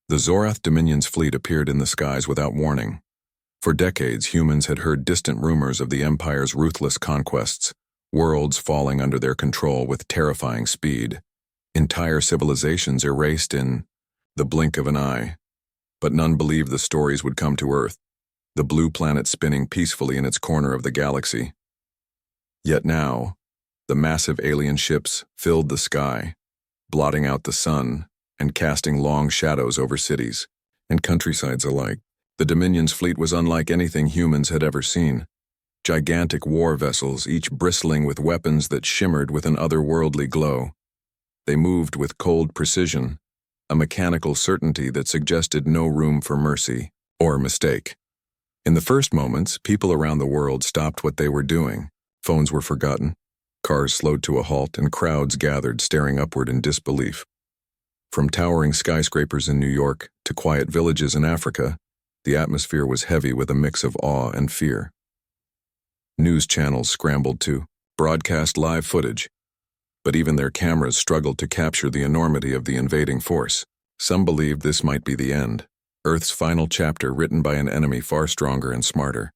The Zorath Dominion's fleet appeared in the skies without warning. For decades, humans had heard distant rumors of the Empire's ruthless conquests, worlds falling under their control with terrifying speed, entire civilizations erased in the blink of an eye. But none believed the stories would come to Earth, the blue planet spinning peacefully in its corner of the galaxy. Yet now, the massive alien ships filled the sky, blotting out the sun and casting long shadows over cities and countrysides alike. The Dominion's fleet was unlike anything humans had ever seen. Gigantic war vessels, each bristling with weapons that shimmered with an otherworldly glow. They moved with cold precision, a mechanical certainty that suggested no room for mercy or mistake. In the first moments, people around the world stopped what they were doing. Phones were forgotten, cars slowed to a halt, and crowds gathered, staring upward in disbelief. From towering skyscrapers in New York to quiet villages in Africa, the atmosphere was heavy with a mix of awe and fear. News channels scrambled to broadcast live footage, but even their cameras struggled to capture the enormity of the invading force. Some believed this might be the end, Earth's final chapter written by an enemy far stronger and smarter.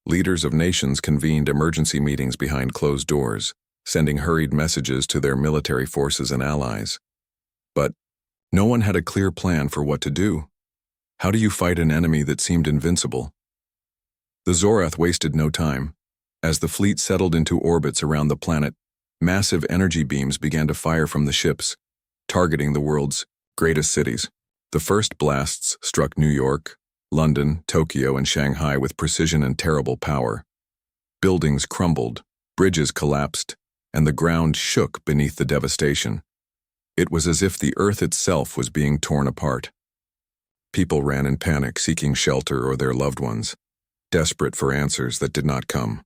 Leaders of nations convened emergency meetings behind closed doors, sending hurried messages to their military forces and allies. But no one had a clear plan for what to do. How do you fight an enemy that seemed invincible? The Zorath wasted no time. As the fleet settled into orbits around the planet, massive energy beams began to fire from the ships, targeting the world's greatest cities. The first blasts struck New York, London, Tokyo, and Shanghai with precision and terrible power. Buildings crumbled, bridges collapsed, and the ground shook beneath the devastation. It was as if the earth itself was being torn apart. People ran in panic, seeking shelter or their loved ones, desperate for answers that did not come.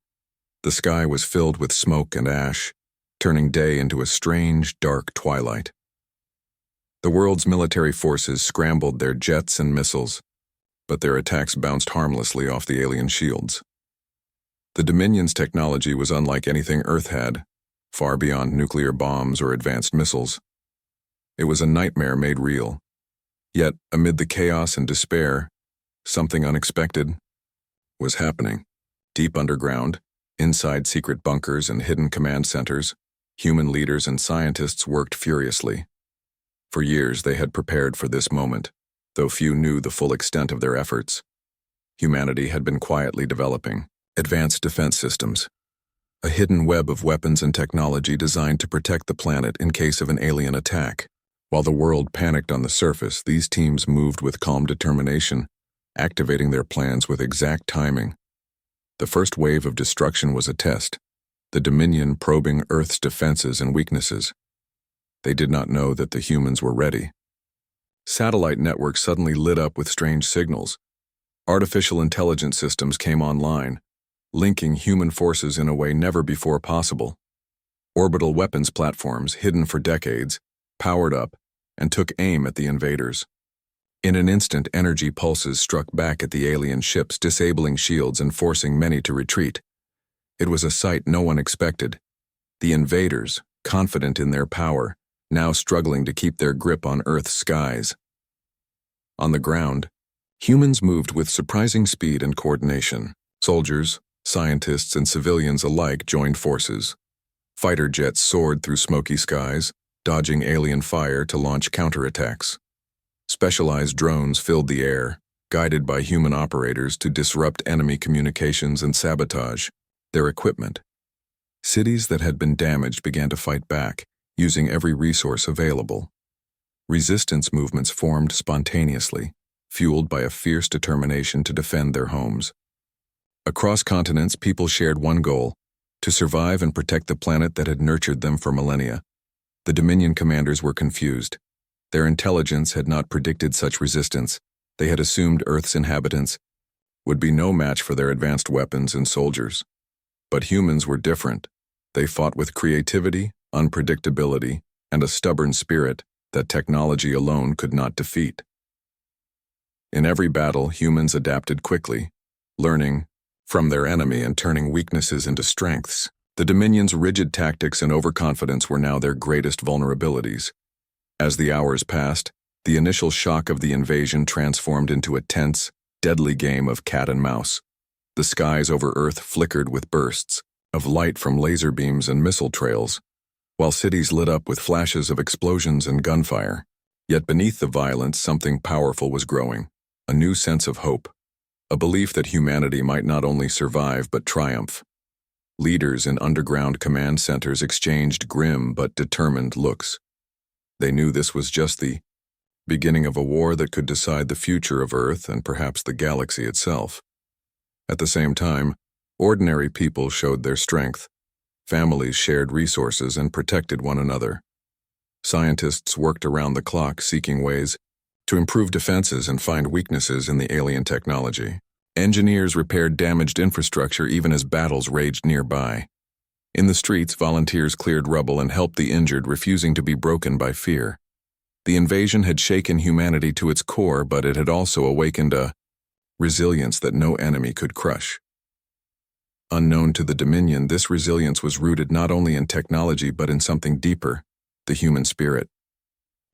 The sky was filled with smoke and ash, turning day into a strange, dark twilight. The world's military forces scrambled their jets and missiles, but their attacks bounced harmlessly off the alien shields. The Dominion's technology was unlike anything Earth had, far beyond nuclear bombs or advanced missiles. It was a nightmare made real. Yet, amid the chaos and despair, something unexpected was happening. Deep underground, inside secret bunkers and hidden command centers, human leaders and scientists worked furiously. For years, they had prepared for this moment, though few knew the full extent of their efforts. Humanity had been quietly developing advanced defense systems, a hidden web of weapons and technology designed to protect the planet in case of an alien attack. While the world panicked on the surface, these teams moved with calm determination, activating their plans with exact timing. The first wave of destruction was a test, the Dominion probing Earth's defenses and weaknesses. They did not know that the humans were ready. Satellite networks suddenly lit up with strange signals. Artificial intelligence systems came online, linking human forces in a way never before possible. Orbital weapons platforms, hidden for decades, powered up and took aim at the invaders. In an instant, energy pulses struck back at the alien ships, disabling shields and forcing many to retreat. It was a sight no one expected. The invaders, confident in their power, now struggling to keep their grip on Earth's skies. On the ground, humans moved with surprising speed and coordination. Soldiers, scientists, and civilians alike joined forces. Fighter jets soared through smoky skies, dodging alien fire to launch counterattacks. Specialized drones filled the air, guided by human operators to disrupt enemy communications and sabotage their equipment. Cities that had been damaged began to fight back, using every resource available. Resistance movements formed spontaneously, fueled by a fierce determination to defend their homes. Across continents, people shared one goal: to survive and protect the planet that had nurtured them for millennia. The Dominion commanders were confused. Their intelligence had not predicted such resistance. They had assumed Earth's inhabitants would be no match for their advanced weapons and soldiers. But humans were different. They fought with creativity, unpredictability, and a stubborn spirit that technology alone could not defeat. In every battle, humans adapted quickly, learning from their enemy and turning weaknesses into strengths. The Dominion's rigid tactics and overconfidence were now their greatest vulnerabilities. As the hours passed, The initial shock of the invasion transformed into a tense, deadly game of cat and mouse. The skies over Earth flickered with bursts of light from laser beams and missile trails, while cities lit up with flashes of explosions and gunfire. Yet beneath the violence, something powerful was growing, a new sense of hope, a belief that humanity might not only survive but triumph. Leaders in underground command centers exchanged grim but determined looks. They knew this was just the beginning of a war that could decide the future of Earth and perhaps the galaxy itself. At the same time, ordinary people showed their strength. Families shared resources and protected one another. Scientists worked around the clock seeking ways to improve defenses and find weaknesses in the alien technology. Engineers repaired damaged infrastructure even as battles raged nearby. In the streets, volunteers cleared rubble and helped the injured, refusing to be broken by fear. The invasion had shaken humanity to its core, but it had also awakened a resilience that no enemy could crush. Unknown to the Dominion, this resilience was rooted not only in technology but in something deeper, the human spirit.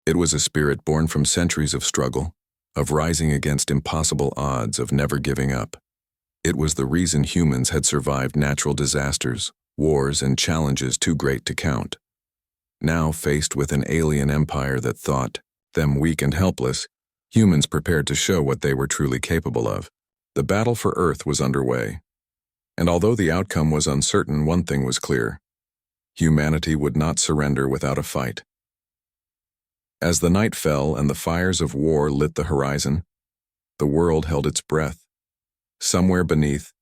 It was a spirit born from centuries of struggle, of rising against impossible odds, of never giving up. It was the reason humans had survived natural disasters, wars, and challenges too great to count. Now, faced with an alien empire that thought them weak and helpless, humans prepared to show what they were truly capable of. The battle for Earth was underway. And although the outcome was uncertain, one thing was clear: humanity would not surrender without a fight. As the night fell and the fires of war lit the horizon, the world held its breath. Somewhere beneath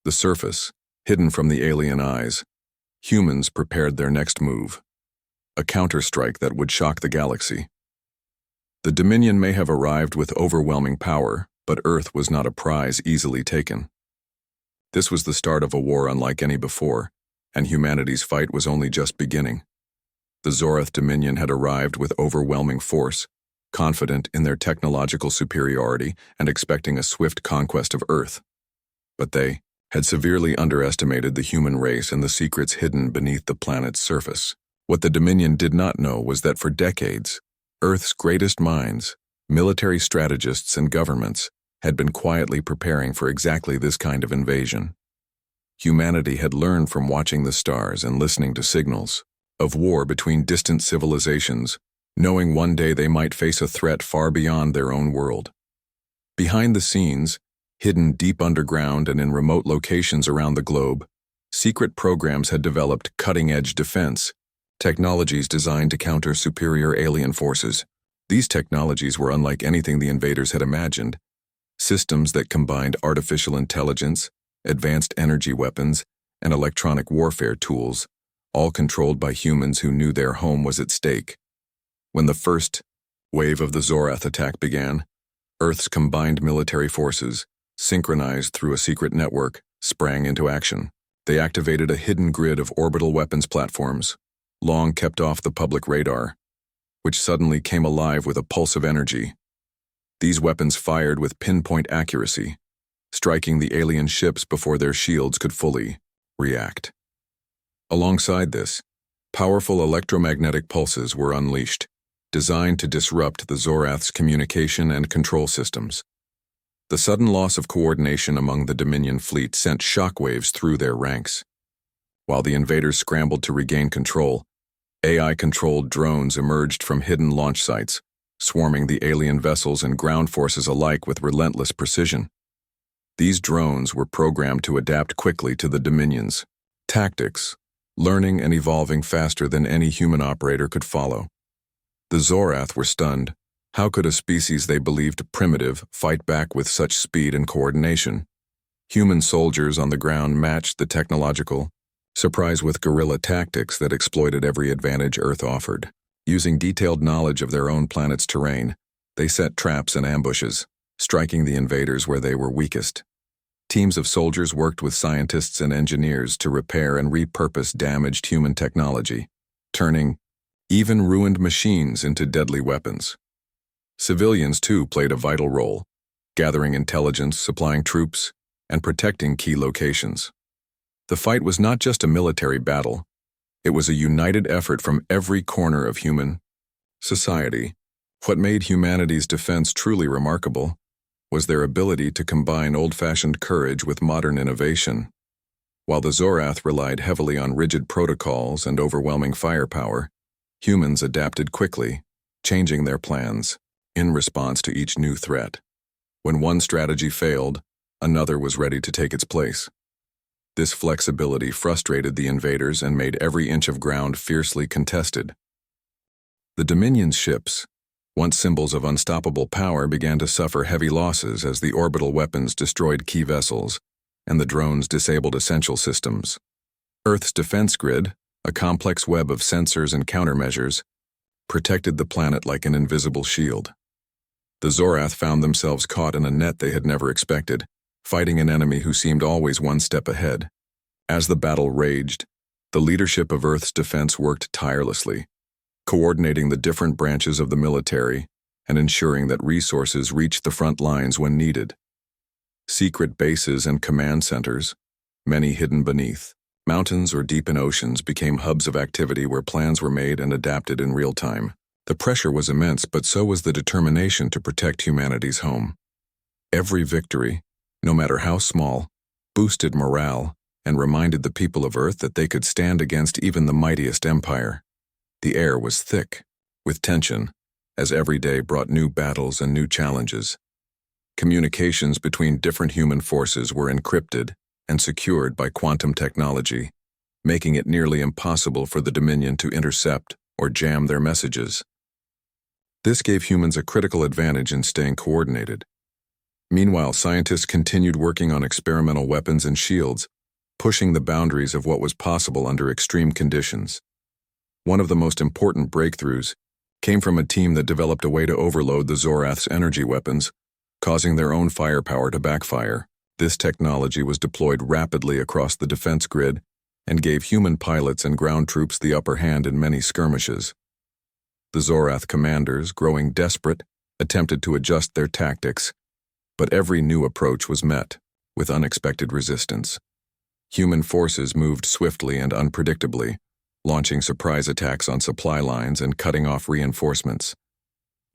the surface, hidden from the alien eyes, humans prepared their next move, a counterstrike that would shock the galaxy. The Dominion may have arrived with overwhelming power, but Earth was not a prize easily taken. This was the start of a war unlike any before, and humanity's fight was only just beginning. The Zorath Dominion had arrived with overwhelming force, confident in their technological superiority and expecting a swift conquest of Earth. But they had severely underestimated the human race and the secrets hidden beneath the planet's surface. What the Dominion did not know was that for decades, Earth's greatest minds, military strategists and governments, had been quietly preparing for exactly this kind of invasion. Humanity had learned from watching the stars and listening to signals of war between distant civilizations, knowing one day they might face a threat far beyond their own world. Behind the scenes, hidden deep underground and in remote locations around the globe, secret programs had developed cutting-edge defense, technologies designed to counter superior alien forces. These technologies were unlike anything the invaders had imagined. Systems that combined artificial intelligence, advanced energy weapons, and electronic warfare tools, all controlled by humans who knew their home was at stake. When the first wave of the Zorath attack began, Earth's combined military forces, synchronized through a secret network, sprang into action. They activated a hidden grid of orbital weapons platforms, long kept off the public radar, which suddenly came alive with a pulse of energy. These weapons fired with pinpoint accuracy, striking the alien ships before their shields could fully react. Alongside this, powerful electromagnetic pulses were unleashed, designed to disrupt the Zorath's communication and control systems. The sudden loss of coordination among the Dominion fleet sent shockwaves through their ranks. While the invaders scrambled to regain control, AI-controlled drones emerged from hidden launch sites, swarming the alien vessels and ground forces alike with relentless precision. These drones were programmed to adapt quickly to the Dominion's tactics, learning and evolving faster than any human operator could follow. The Zorath were stunned. How could a species they believed primitive fight back with such speed and coordination? Human soldiers on the ground matched the technological surprise with guerrilla tactics that exploited every advantage Earth offered. Using detailed knowledge of their own planet's terrain, they set traps and ambushes, striking the invaders where they were weakest. Teams of soldiers worked with scientists and engineers to repair and repurpose damaged human technology, turning even ruined machines into deadly weapons. Civilians, too, played a vital role, gathering intelligence, supplying troops, and protecting key locations. The fight was not just a military battle, it was a united effort from every corner of human society. What made humanity's defense truly remarkable was their ability to combine old-fashioned courage with modern innovation. While the Zorath relied heavily on rigid protocols and overwhelming firepower, humans adapted quickly, changing their plans in response to each new threat. When one strategy failed, another was ready to take its place. This flexibility frustrated the invaders and made every inch of ground fiercely contested. The Dominion's ships, once symbols of unstoppable power, began to suffer heavy losses as the orbital weapons destroyed key vessels and the drones disabled essential systems. Earth's defense grid, a complex web of sensors and countermeasures, protected the planet like an invisible shield. The Zorath found themselves caught in a net they had never expected, fighting an enemy who seemed always one step ahead. As the battle raged, the leadership of Earth's defense worked tirelessly, coordinating the different branches of the military and ensuring that resources reached the front lines when needed. Secret bases and command centers, many hidden beneath mountains or deep in oceans, became hubs of activity where plans were made and adapted in real time. The pressure was immense, but so was the determination to protect humanity's home. Every victory, no matter how small, boosted morale and reminded the people of Earth that they could stand against even the mightiest empire. The air was thick with tension, as every day brought new battles and new challenges. Communications between different human forces were encrypted and secured by quantum technology, making it nearly impossible for the Dominion to intercept or jam their messages. This gave humans a critical advantage in staying coordinated. Meanwhile, scientists continued working on experimental weapons and shields, pushing the boundaries of what was possible under extreme conditions. One of the most important breakthroughs came from a team that developed a way to overload the Zorath's energy weapons, causing their own firepower to backfire. This technology was deployed rapidly across the defense grid and gave human pilots and ground troops the upper hand in many skirmishes. The Zorath commanders, growing desperate, attempted to adjust their tactics, but every new approach was met with unexpected resistance. Human forces moved swiftly and unpredictably, launching surprise attacks on supply lines and cutting off reinforcements.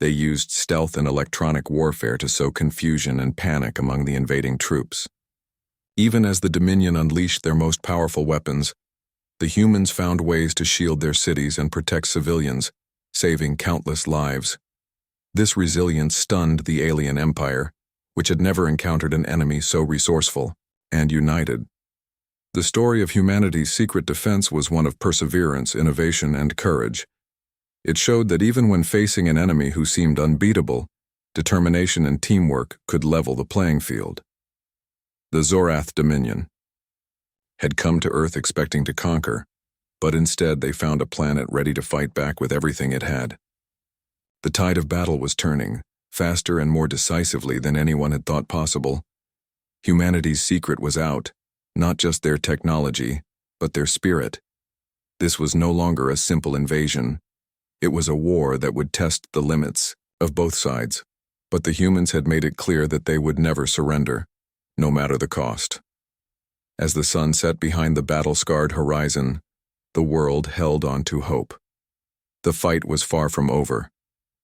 They used stealth and electronic warfare to sow confusion and panic among the invading troops. Even as the Dominion unleashed their most powerful weapons, the humans found ways to shield their cities and protect civilians, saving countless lives. This resilience stunned the alien empire, which had never encountered an enemy so resourceful and united. The story of humanity's secret defense was one of perseverance, innovation, and courage. It showed that even when facing an enemy who seemed unbeatable, determination and teamwork could level the playing field. The Zorath Dominion had come to Earth expecting to conquer, but instead they found a planet ready to fight back with everything it had. The tide of battle was turning, faster and more decisively than anyone had thought possible. Humanity's secret was out, not just their technology, but their spirit. This was no longer a simple invasion. It was a war that would test the limits of both sides, but the humans had made it clear that they would never surrender, no matter the cost. As the sun set behind the battle-scarred horizon, the world held on to hope. The fight was far from over,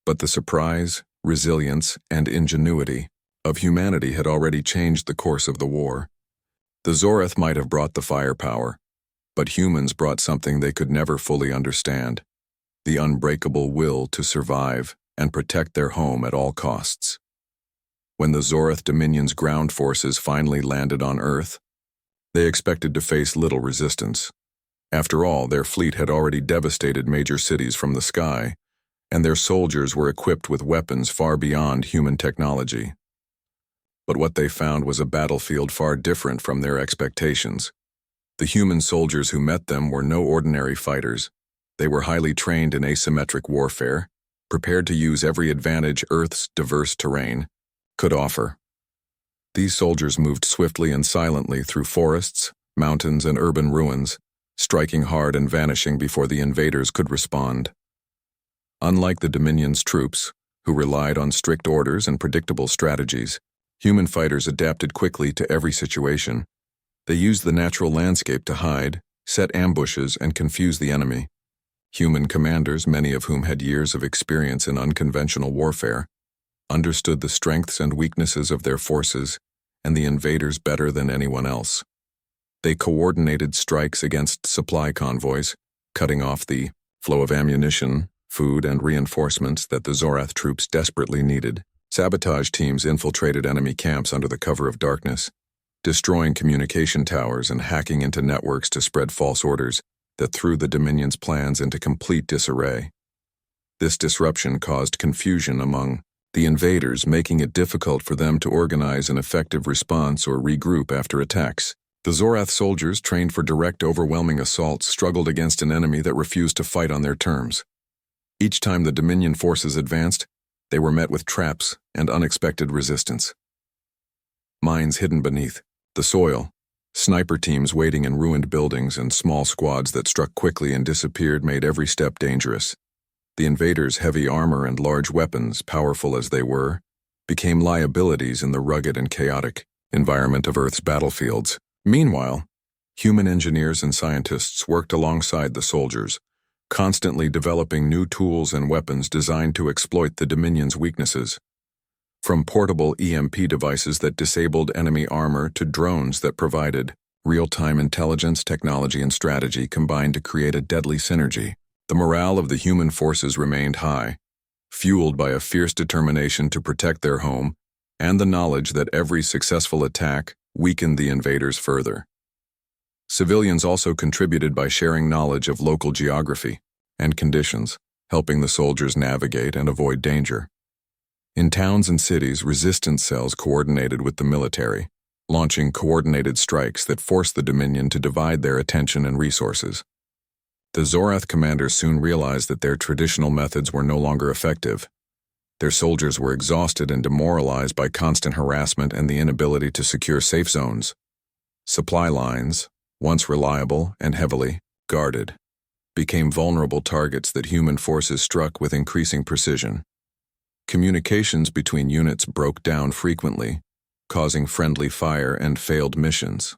but the surprise, resilience, and ingenuity of humanity had already changed the course of the war. The Zorath might have brought the firepower, but humans brought something they could never fully understand: the unbreakable will to survive and protect their home at all costs. When the Zorath Dominion's ground forces finally landed on Earth, they expected to face little resistance. After all, their fleet had already devastated major cities from the sky, and their soldiers were equipped with weapons far beyond human technology. But what they found was a battlefield far different from their expectations. The human soldiers who met them were no ordinary fighters. They were highly trained in asymmetric warfare, prepared to use every advantage Earth's diverse terrain could offer. These soldiers moved swiftly and silently through forests, mountains, and urban ruins, striking hard and vanishing before the invaders could respond. Unlike the Dominion's troops, who relied on strict orders and predictable strategies, human fighters adapted quickly to every situation. They used the natural landscape to hide, set ambushes, and confuse the enemy. Human commanders, many of whom had years of experience in unconventional warfare, understood the strengths and weaknesses of their forces and the invaders better than anyone else. They coordinated strikes against supply convoys, cutting off the flow of ammunition, food, and reinforcements that the Zorath troops desperately needed. Sabotage teams infiltrated enemy camps under the cover of darkness, destroying communication towers and hacking into networks to spread false orders that threw the Dominion's plans into complete disarray. This disruption caused confusion among the invaders, making it difficult for them to organize an effective response or regroup after attacks. The Zorath soldiers, trained for direct, overwhelming assaults, struggled against an enemy that refused to fight on their terms. Each time the Dominion forces advanced, they were met with traps and unexpected resistance. Mines hidden beneath the soil, sniper teams waiting in ruined buildings, and small squads that struck quickly and disappeared made every step dangerous. The invaders' heavy armor and large weapons, powerful as they were, became liabilities in the rugged and chaotic environment of Earth's battlefields. Meanwhile, human engineers and scientists worked alongside the soldiers, constantly developing new tools and weapons designed to exploit the Dominion's weaknesses. From portable EMP devices that disabled enemy armor to drones that provided real-time intelligence, technology, and strategy combined to create a deadly synergy. The morale of the human forces remained high, fueled by a fierce determination to protect their home and the knowledge that every successful attack weakened the invaders further. Civilians also contributed by sharing knowledge of local geography and conditions, helping the soldiers navigate and avoid danger. In towns and cities, resistance cells coordinated with the military, launching coordinated strikes that forced the Dominion to divide their attention and resources. The Zorath commanders soon realized that their traditional methods were no longer effective. Their soldiers were exhausted and demoralized by constant harassment and the inability to secure safe zones. Supply lines, once reliable and heavily guarded, became vulnerable targets that human forces struck with increasing precision. Communications between units broke down frequently, causing friendly fire and failed missions.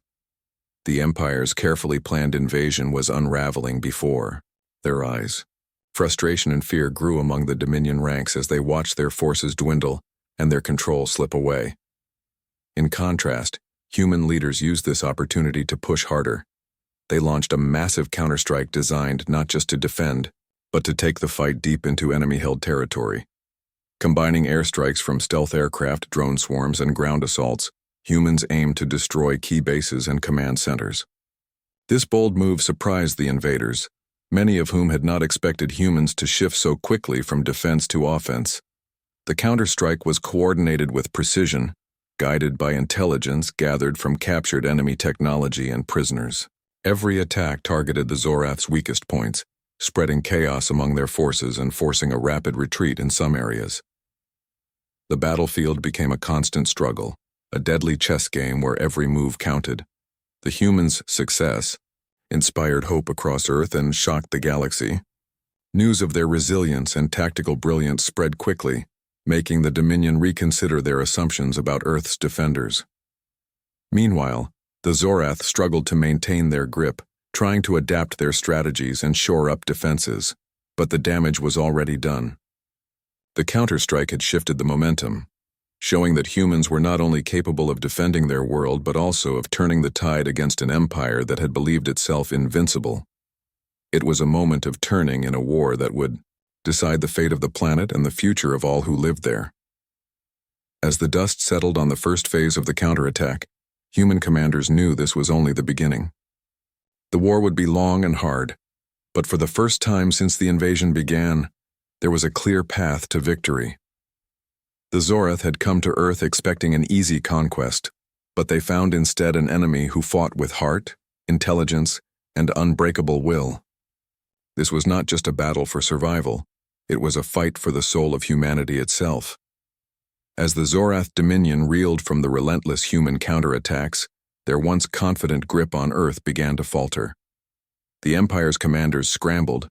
The Empire's carefully planned invasion was unraveling before their eyes. Frustration and fear grew among the Dominion ranks as they watched their forces dwindle and their control slip away. In contrast, human leaders used this opportunity to push harder. They launched a massive counterstrike designed not just to defend, but to take the fight deep into enemy-held territory. Combining airstrikes from stealth aircraft, drone swarms, and ground assaults, humans aimed to destroy key bases and command centers. This bold move surprised the invaders, many of whom had not expected humans to shift so quickly from defense to offense. The counterstrike was coordinated with precision, guided by intelligence gathered from captured enemy technology and prisoners. Every attack targeted the Zorath's weakest points, spreading chaos among their forces and forcing a rapid retreat in some areas. The battlefield became a constant struggle, a deadly chess game where every move counted. The humans' success inspired hope across Earth and shocked the galaxy. News of their resilience and tactical brilliance spread quickly, making the Dominion reconsider their assumptions about Earth's defenders. Meanwhile, the Zorath struggled to maintain their grip, trying to adapt their strategies and shore up defenses, but the damage was already done. The counterstrike had shifted the momentum, showing that humans were not only capable of defending their world but also of turning the tide against an empire that had believed itself invincible. It was a moment of turning in a war that would decide the fate of the planet and the future of all who lived there. As the dust settled on the first phase of the counterattack, human commanders knew this was only the beginning. The war would be long and hard, but for the first time since the invasion began, there was a clear path to victory. The Zorath had come to Earth expecting an easy conquest, but they found instead an enemy who fought with heart, intelligence, and unbreakable will. This was not just a battle for survival, it was a fight for the soul of humanity itself. As the Zorath Dominion reeled from the relentless human counterattacks, their once confident grip on Earth began to falter. The Empire's commanders scrambled,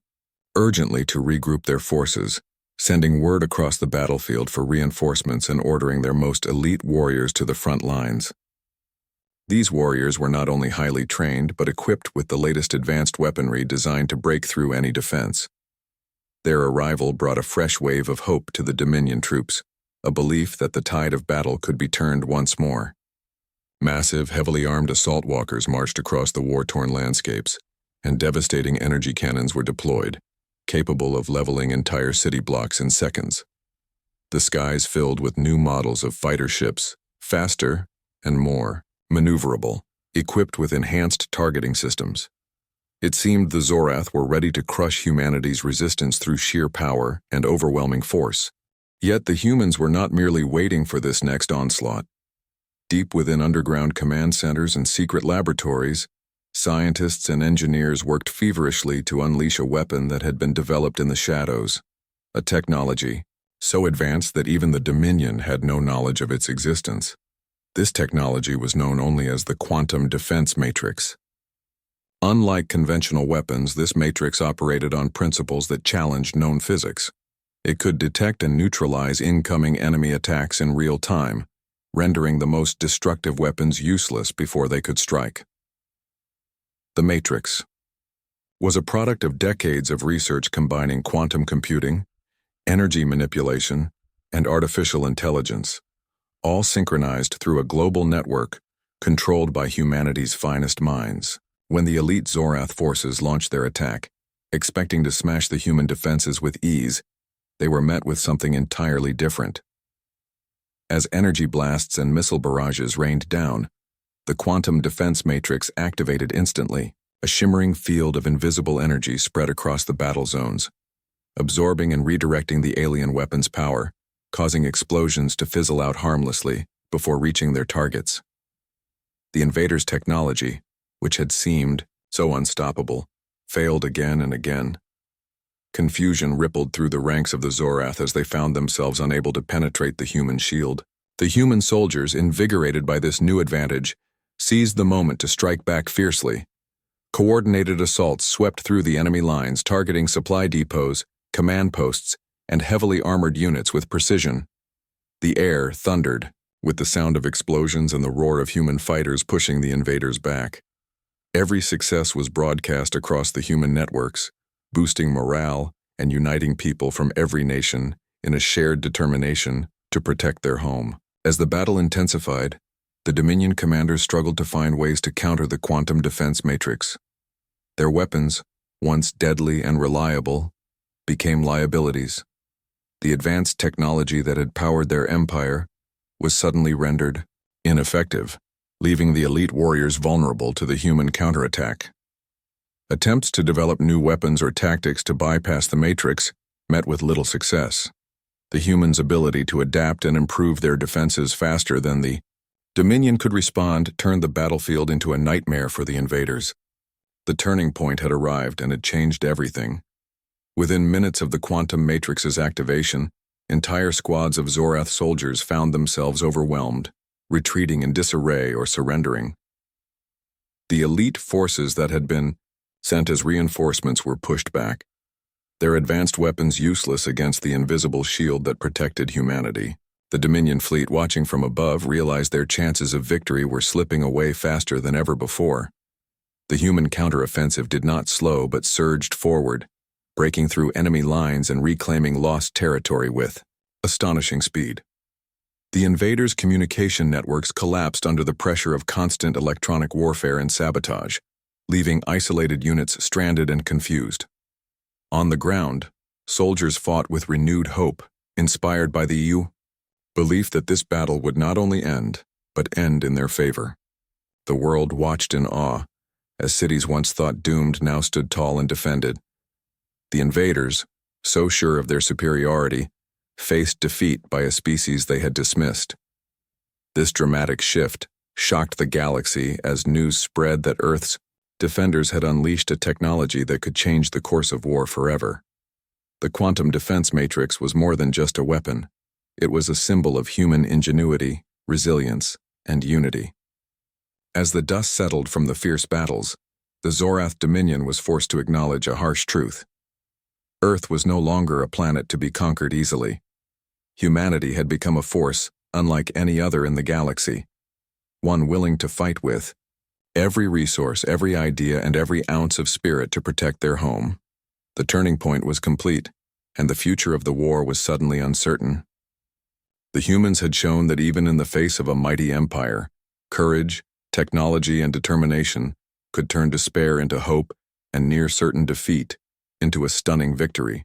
urgently to regroup their forces, sending word across the battlefield for reinforcements and ordering their most elite warriors to the front lines. These warriors were not only highly trained but equipped with the latest advanced weaponry designed to break through any defense. Their arrival brought a fresh wave of hope to the Dominion troops, a belief that the tide of battle could be turned once more. Massive, heavily armed assault walkers marched across the war-torn landscapes, and devastating energy cannons were deployed, capable of leveling entire city blocks in seconds. The skies filled with new models of fighter ships, faster and more maneuverable, equipped with enhanced targeting systems. It seemed the Zorath were ready to crush humanity's resistance through sheer power and overwhelming force. Yet the humans were not merely waiting for this next onslaught. Deep within underground command centers and secret laboratories, scientists and engineers worked feverishly to unleash a weapon that had been developed in the shadows, a technology so advanced that even the Dominion had no knowledge of its existence. This technology was known only as the quantum defense matrix. Unlike conventional weapons, this matrix operated on principles that challenged known physics. It could detect and neutralize incoming enemy attacks in real time, rendering the most destructive weapons useless before they could strike. The Matrix was a product of decades of research combining quantum computing, energy manipulation, and artificial intelligence, all synchronized through a global network controlled by humanity's finest minds. When the elite Zorath forces launched their attack, expecting to smash the human defenses with ease, they were met with something entirely different. As energy blasts and missile barrages rained down, the quantum defense matrix activated instantly. A shimmering field of invisible energy spread across the battle zones, absorbing and redirecting the alien weapon's power, causing explosions to fizzle out harmlessly before reaching their targets. The invaders' technology, which had seemed so unstoppable, failed again and again. Confusion rippled through the ranks of the Zorath as they found themselves unable to penetrate the human shield. The human soldiers, invigorated by this new advantage, seized the moment to strike back fiercely. Coordinated assaults swept through the enemy lines, targeting supply depots, command posts, and heavily armored units with precision. The air thundered, with the sound of explosions and the roar of human fighters pushing the invaders back. Every success was broadcast across the human networks, boosting morale and uniting people from every nation in a shared determination to protect their home. As the battle intensified, the Dominion commanders struggled to find ways to counter the quantum defense matrix. Their weapons, once deadly and reliable, became liabilities. The advanced technology that had powered their empire was suddenly rendered ineffective, leaving the elite warriors vulnerable to the human counterattack. Attempts to develop new weapons or tactics to bypass the matrix met with little success. The humans' ability to adapt and improve their defenses faster than the Dominion could respond turned the battlefield into a nightmare for the invaders. The turning point had arrived and had changed everything. Within minutes of the quantum matrix's activation, entire squads of Zorath soldiers found themselves overwhelmed, retreating in disarray or surrendering. The elite forces that had been sent as reinforcements were pushed back, their advanced weapons useless against the invisible shield that protected humanity. The Dominion fleet, watching from above, realized their chances of victory were slipping away faster than ever before. The human counteroffensive did not slow but surged forward, breaking through enemy lines and reclaiming lost territory with astonishing speed. The invaders' communication networks collapsed under the pressure of constant electronic warfare and sabotage, leaving isolated units stranded and confused. On the ground, soldiers fought with renewed hope, inspired by the belief that this battle would not only end, but end in their favor. The world watched in awe, as cities once thought doomed now stood tall and defended. The invaders, so sure of their superiority, faced defeat by a species they had dismissed. This dramatic shift shocked the galaxy as news spread that Earth's defenders had unleashed a technology that could change the course of war forever. The quantum defense matrix was more than just a weapon. It was a symbol of human ingenuity, resilience, and unity. As the dust settled from the fierce battles, the Zorath Dominion was forced to acknowledge a harsh truth. Earth was no longer a planet to be conquered easily. Humanity had become a force unlike any other in the galaxy. one willing to fight with every resource, every idea, and every ounce of spirit to protect their home. The turning point was complete, and the future of the war was suddenly uncertain. The humans had shown that even in the face of a mighty empire, courage, technology, and determination could turn despair into hope and near-certain defeat into a stunning victory.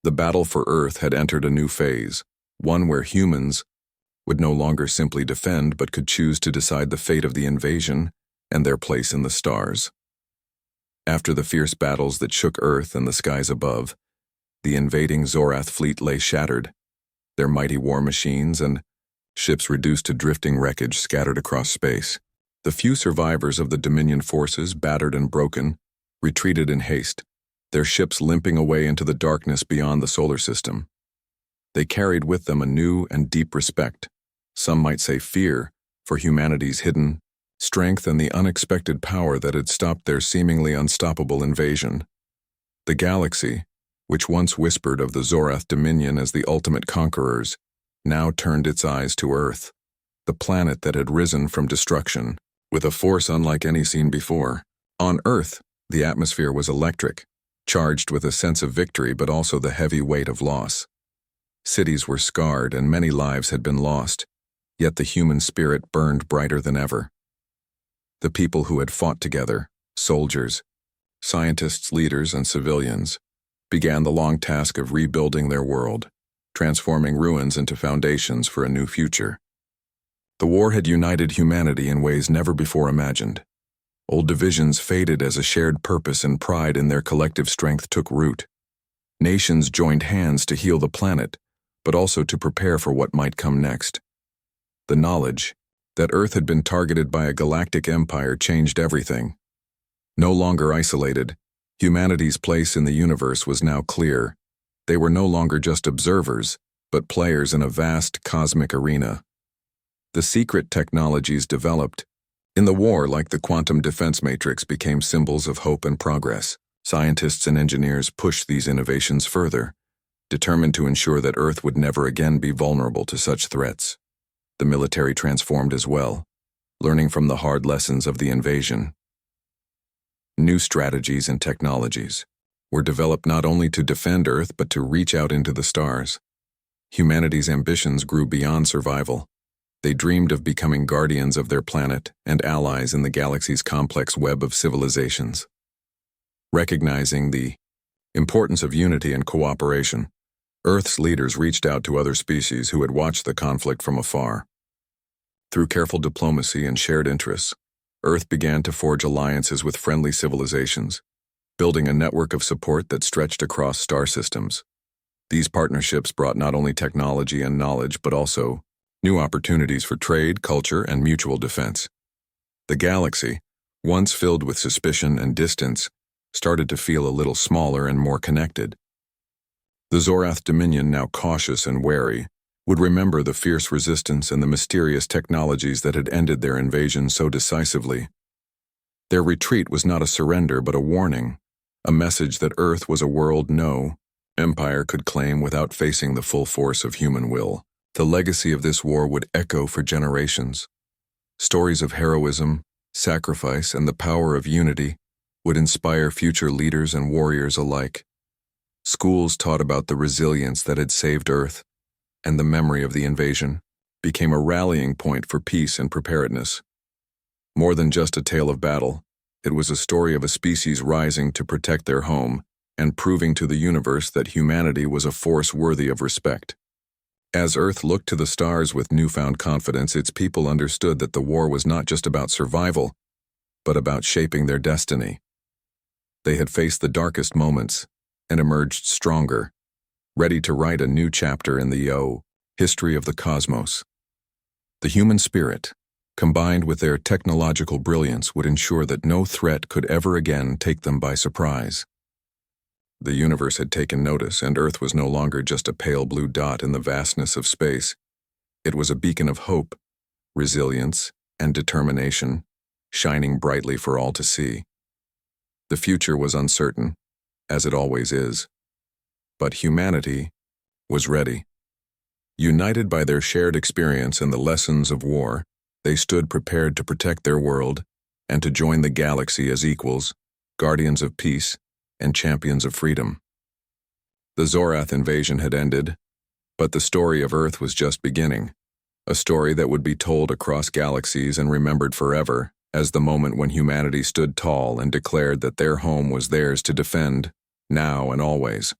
The battle for Earth had entered a new phase, one where humans would no longer simply defend but could choose to decide the fate of the invasion and their place in the stars. After the fierce battles that shook Earth and the skies above, the invading Zorath fleet lay shattered, their mighty war machines and ships reduced to drifting wreckage scattered across space. The few survivors of the Dominion forces, battered and broken, retreated in haste, their ships limping away into the darkness beyond the solar system. They carried with them a new and deep respect, some might say fear, for humanity's hidden strength and the unexpected power that had stopped their seemingly unstoppable invasion. The galaxy, which once whispered of the Zorath Dominion as the ultimate conquerors, now turned its eyes to Earth, the planet that had risen from destruction, with a force unlike any seen before. On Earth, the atmosphere was electric, charged with a sense of victory but also the heavy weight of loss. Cities were scarred and many lives had been lost, yet the human spirit burned brighter than ever. The people who had fought together, soldiers, scientists, leaders, and civilians, began the long task of rebuilding their world, transforming ruins into foundations for a new future. The war had united humanity in ways never before imagined. Old divisions faded as a shared purpose and pride in their collective strength took root. Nations joined hands to heal the planet, but also to prepare for what might come next. The knowledge that Earth had been targeted by a galactic empire changed everything. No longer isolated, humanity's place in the universe was now clear. They were no longer just observers, but players in a vast cosmic arena. The secret technologies developed in the war, like the quantum defense matrix, became symbols of hope and progress. Scientists and engineers pushed these innovations further, determined to ensure that Earth would never again be vulnerable to such threats. The military transformed as well, learning from the hard lessons of the invasion. New strategies and technologies were developed not only to defend Earth but to reach out into the stars. Humanity's ambitions grew beyond survival. They dreamed of becoming guardians of their planet and allies in the galaxy's complex web of civilizations. Recognizing the importance of unity and cooperation, Earth's leaders reached out to other species who had watched the conflict from afar. Through careful diplomacy and shared interests, Earth began to forge alliances with friendly civilizations, building a network of support that stretched across star systems. These partnerships brought not only technology and knowledge but also new opportunities for trade, culture, and mutual defense. The galaxy, once filled with suspicion and distance, started to feel a little smaller and more connected. The Zorath Dominion, now cautious and wary, would remember the fierce resistance and the mysterious technologies that had ended their invasion so decisively. Their retreat was not a surrender but a warning, a message that Earth was a world no empire could claim without facing the full force of human will. The legacy of this war would echo for generations. Stories of heroism, sacrifice, and the power of unity would inspire future leaders and warriors alike. Schools taught about the resilience that had saved Earth, and the memory of the invasion became a rallying point for peace and preparedness. More than just a tale of battle, it was a story of a species rising to protect their home and proving to the universe that humanity was a force worthy of respect. As Earth looked to the stars with newfound confidence, its people understood that the war was not just about survival, but about shaping their destiny. They had faced the darkest moments and emerged stronger, ready to write a new chapter in the history of the cosmos. The human spirit, combined with their technological brilliance, would ensure that no threat could ever again take them by surprise. The universe had taken notice, and Earth was no longer just a pale blue dot in the vastness of space. It was a beacon of hope, resilience, and determination, shining brightly for all to see. The future was uncertain, as it always is, but humanity was ready. United by their shared experience and the lessons of war, They stood prepared to protect their world and to join the galaxy as equals, guardians of peace, and champions of freedom. The Zorath invasion had ended, but the story of Earth was just beginning, a story that would be told across galaxies and remembered forever as the moment when humanity stood tall and declared that their home was theirs to defend, now and always.